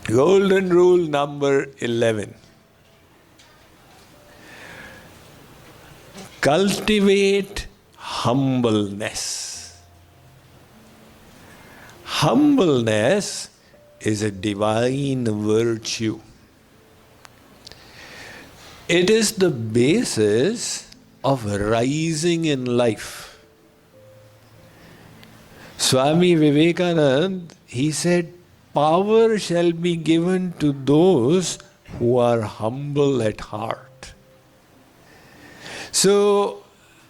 Golden rule number 11. Cultivate humbleness. Humbleness is a divine virtue. It is the basis of rising in life. Swami Vivekananda, he said, power shall be given to those who are humble at heart. So,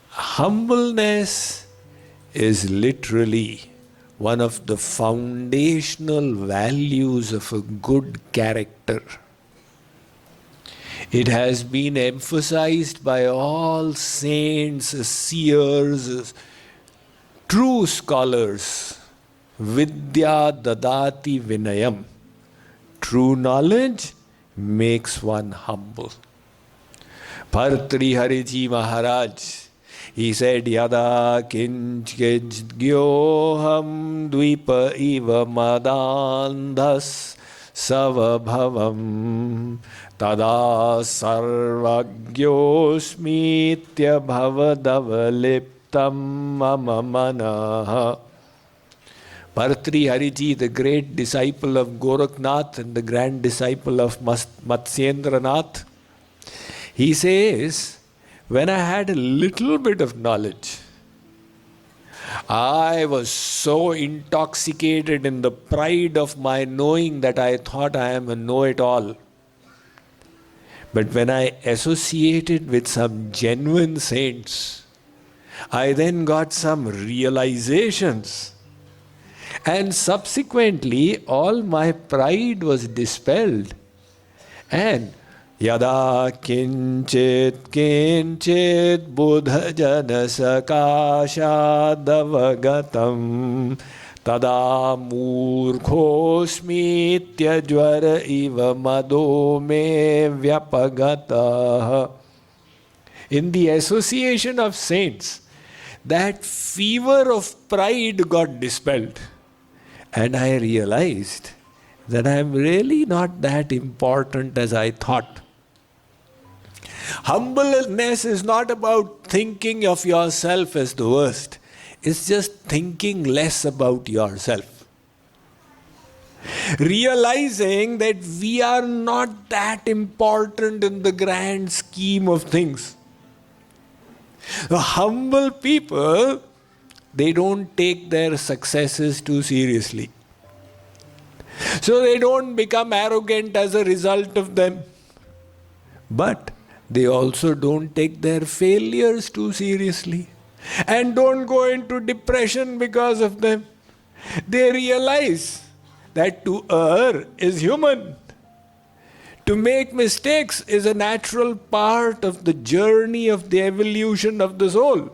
humbleness is literally one of the foundational values of a good character. It has been emphasized by all saints, seers, true scholars. Vidya dadati vinayam. True knowledge makes one humble. Bhartrihari Maharaj, he said, Yada kinchkij gyoham dvipa iva madandhas savabhavam tada sarvagyosmitya bhavadavaliptam mama manaha. Bhartrihari, the great disciple of Gorakhnath and the grand disciple of Matsyendranath, he says, when I had a little bit of knowledge, I was so intoxicated in the pride of my knowing that I thought I am a know-it-all. But when I associated with some genuine saints, I then got some realizations. And subsequently, all my pride was dispelled. And Yada kinchit kinchit buddha jana sakashadavagatam tada murkhosmitya jvara iva mado me vyapagata. In the association of saints, that fever of pride got dispelled. And I realized that I am really not that important as I thought. Humbleness is not about thinking of yourself as the worst. It's just thinking less about yourself. Realizing that we are not that important in the grand scheme of things. The humble people, they don't take their successes too seriously. So they don't become arrogant as a result of them. But they also don't take their failures too seriously and don't go into depression because of them. They realize that to err is human. To make mistakes is a natural part of the journey of the evolution of the soul.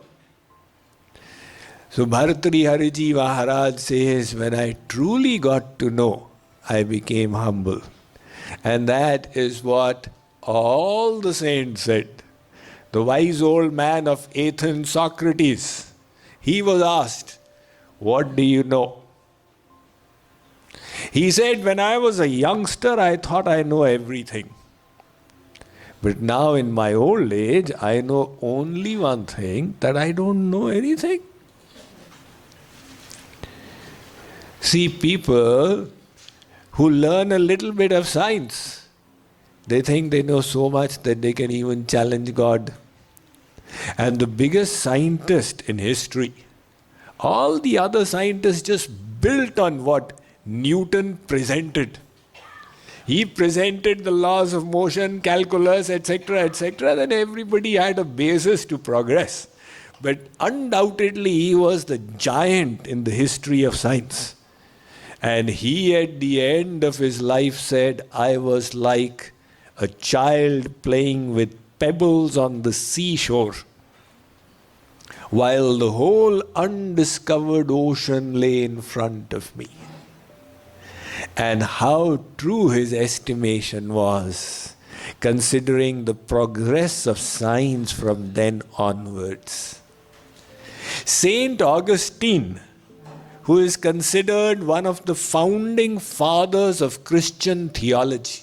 So Bhartrihari Maharaj says, when I truly got to know, I became humble. And that is what all the saints said. The wise old man of Athens, Socrates, he was asked, what do you know? He said, when I was a youngster, I thought I know everything. But now in my old age, I know only one thing, that I don't know anything. See, people who learn a little bit of science, they think they know so much that they can even challenge God. And the biggest scientist in history, all the other scientists just built on what Newton presented. He presented the laws of motion, calculus, etc., then everybody had a basis to progress. But undoubtedly he was the giant in the history of science. And he at the end of his life said, I was like a child playing with pebbles on the seashore, while the whole undiscovered ocean lay in front of me. And how true his estimation was, considering the progress of science from then onwards. Saint Augustine, who is considered one of the founding fathers of Christian theology.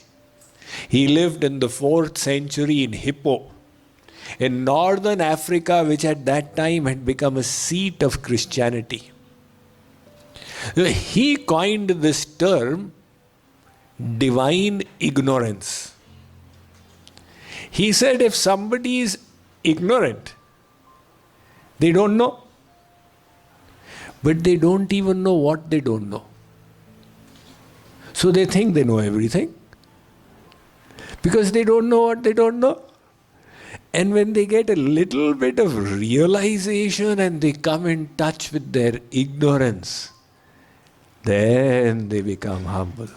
He lived in the 4th century in Hippo, in northern Africa, which at that time had become a seat of Christianity. He coined this term, divine ignorance. He said if somebody is ignorant, they don't know. But they don't even know what they don't know. So they think they know everything. Because they don't know what they don't know. And when they get a little bit of realization and they come in touch with their ignorance, then they become humble.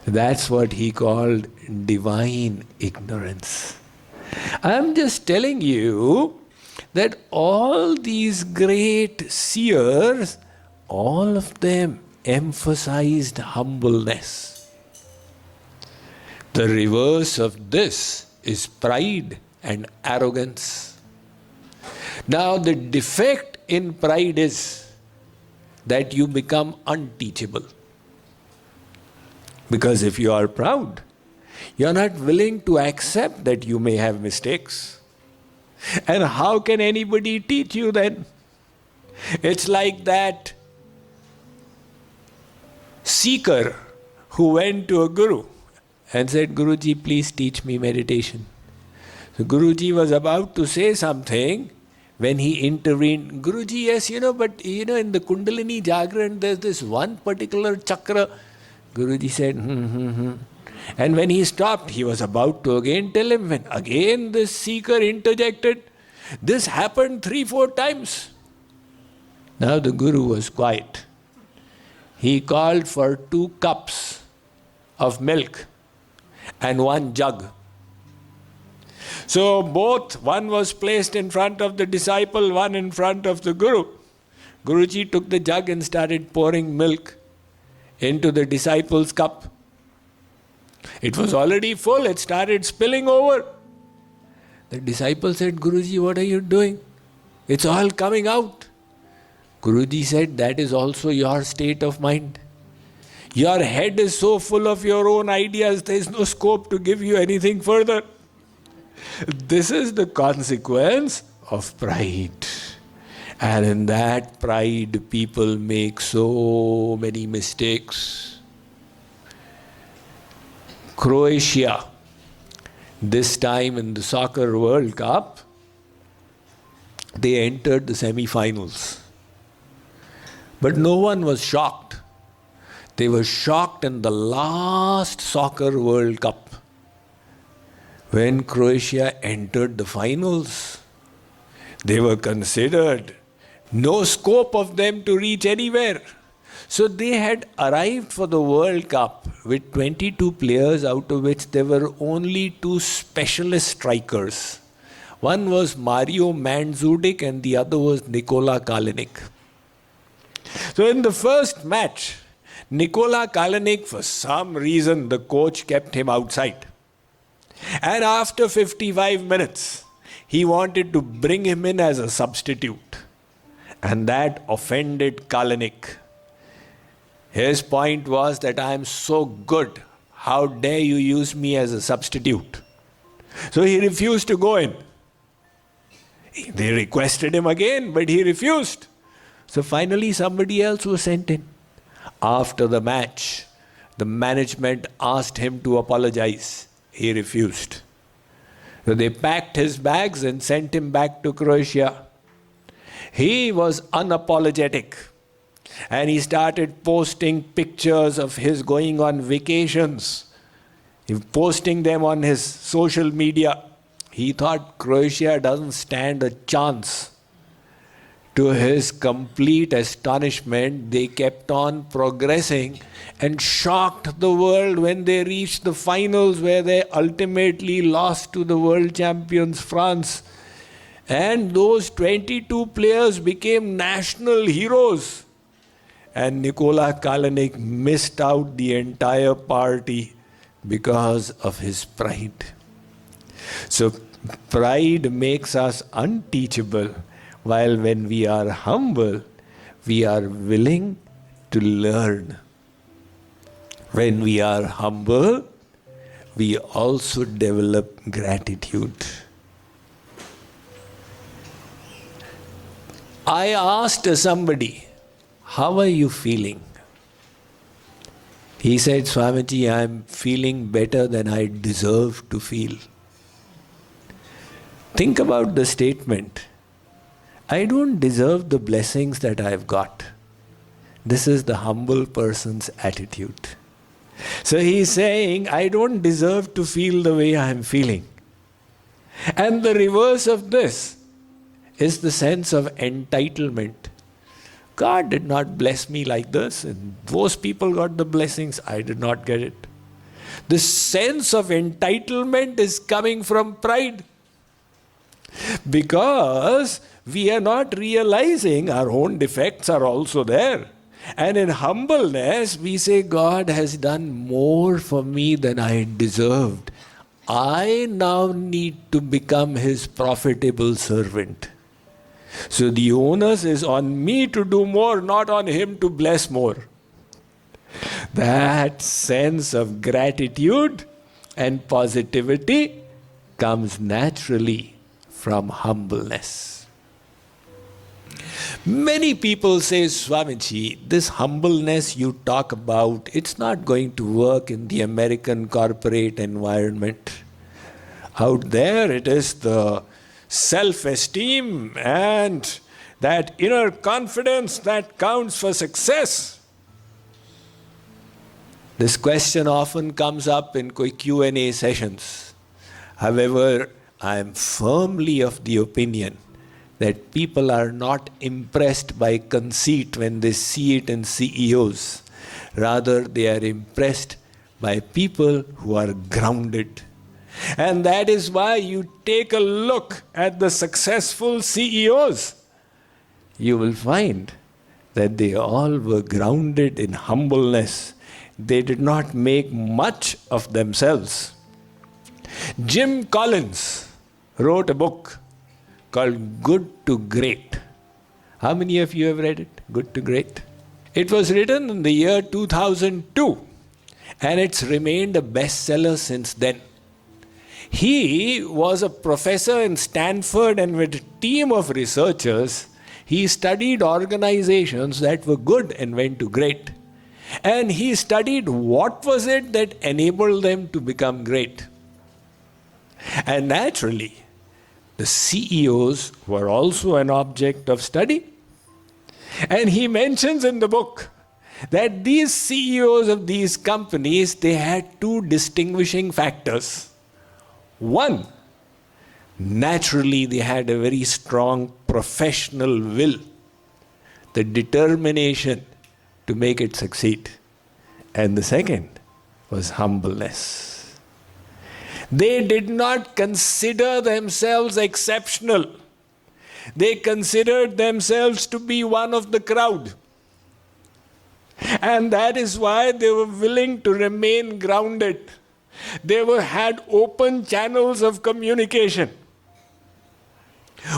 That's what he called divine ignorance. I'm just telling you that all these great seers, all of them emphasized humbleness. The reverse of this is pride and arrogance. Now the defect in pride is that you become unteachable. Because if you are proud, you are not willing to accept that you may have mistakes. And how can anybody teach you then? It's like that seeker who went to a guru and said, Guruji, please teach me meditation. So Guruji was about to say something when he intervened. Guruji, yes, but in the Kundalini Jagran, there's this one particular chakra. Guruji said, And when he stopped, he was about to again tell him, when again this seeker interjected. This happened 3-4 times. Now the Guru was quiet. He called for 2 cups of milk and 1 jug. So both, one was placed in front of the disciple, one in front of the Guru. Guruji took the jug and started pouring milk into the disciple's cup. It was already full, it started spilling over. The disciple said, Guruji, what are you doing? It's all coming out. Guruji said, that is also your state of mind. Your head is so full of your own ideas, there is no scope to give you anything further. This is the consequence of pride. And in that pride, people make so many mistakes. Croatia, this time in the Soccer World Cup, they entered the semi-finals. But no one was shocked. They were shocked in the last Soccer World Cup, when Croatia entered the finals. They were considered no scope of them to reach anywhere. So they had arrived for the World Cup with 22 players, out of which there were only 2 specialist strikers. One was Mario Mandzukic and the other was Nikola Kalinic. So in the first match, Nikola Kalinic, for some reason, the coach kept him outside. And after 55 minutes, he wanted to bring him in as a substitute. And that offended Kalinic. His point was that I am so good, how dare you use me as a substitute? So he refused to go in. They requested him again, but he refused. So finally somebody else was sent in. After the match, the management asked him to apologize. He refused. So they packed his bags and sent him back to Croatia. He was unapologetic. And he started posting pictures of his going on vacations. He was posting them on his social media. He thought Croatia doesn't stand a chance. To his complete astonishment, they kept on progressing and shocked the world when they reached the finals, where they ultimately lost to the world champions France. And those 22 players became national heroes. And Nikola Kalinic missed out the entire party because of his pride. So pride makes us unteachable, while when we are humble, we are willing to learn. When we are humble, we also develop gratitude. I asked somebody, how are you feeling? He said, Swamiji, I am feeling better than I deserve to feel. Think about the statement. I don't deserve the blessings that I've got. This is the humble person's attitude. So he's saying, I don't deserve to feel the way I'm feeling. And the reverse of this is the sense of entitlement. God did not bless me like this, and those people got the blessings, I did not get it. The sense of entitlement is coming from pride. Because we are not realizing our own defects are also there. And in humbleness, we say, God has done more for me than I deserved. I now need to become His profitable servant. So the onus is on me to do more, not on Him to bless more. That sense of gratitude and positivity comes naturally from humbleness. Many people say, Swamiji, this humbleness you talk about, it's not going to work in the American corporate environment. Out there it is the self-esteem and that inner confidence that counts for success. This question often comes up in Q&A sessions. However, I am firmly of the opinion that people are not impressed by conceit when they see it in CEOs. Rather, they are impressed by people who are grounded. And that is why you take a look at the successful CEOs. You will find that they all were grounded in humbleness. They did not make much of themselves. Jim Collins wrote a book called Good to Great. How many of you have read it? Good to Great. It was written in the year 2002 and it's remained a bestseller since then. He was a professor in Stanford, and with a team of researchers, he studied organizations that were good and went to great. And he studied what was it that enabled them to become great. And naturally, the CEOs were also an object of study. And he mentions in the book that these CEOs of these companies, they had two distinguishing factors. One, naturally they had a very strong professional will, the determination to make it succeed. And the second was humbleness. They did not consider themselves exceptional. They considered themselves to be one of the crowd. And that is why they were willing to remain grounded. They had open channels of communication.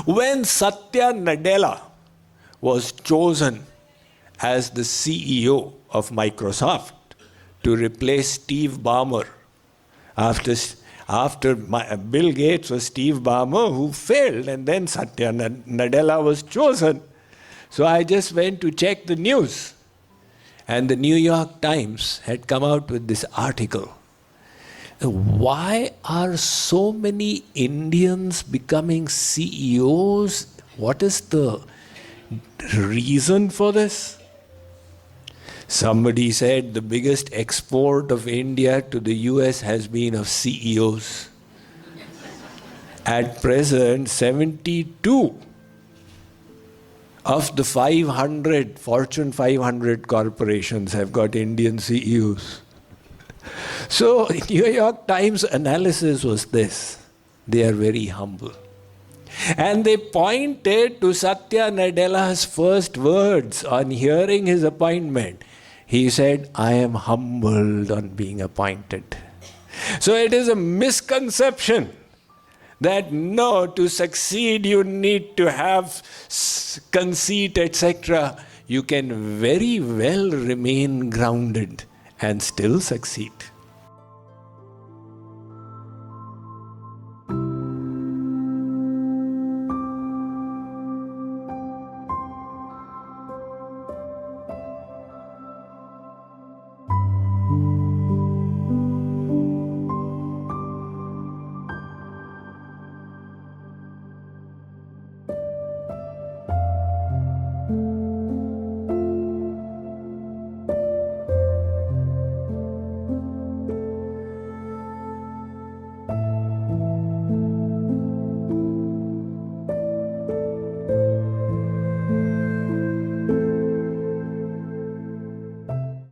When Satya Nadella was chosen as the CEO of Microsoft to replace Steve Ballmer, after Bill Gates was Steve Ballmer who failed, and then Satya Nadella was chosen. So I just went to check the news, and the New York Times had come out with this article. Why are so many Indians becoming CEOs? What is the reason for this? Somebody said the biggest export of India to the US has been of CEOs. At present, 72 of the 500 Fortune 500 corporations have got Indian CEOs. So, New York Times analysis was this. They are very humble. And they pointed to Satya Nadella's first words on hearing his appointment. He said, I am humbled on being appointed. So it is a misconception that no, to succeed you need to have conceit, etc. you can very well remain grounded and still succeed.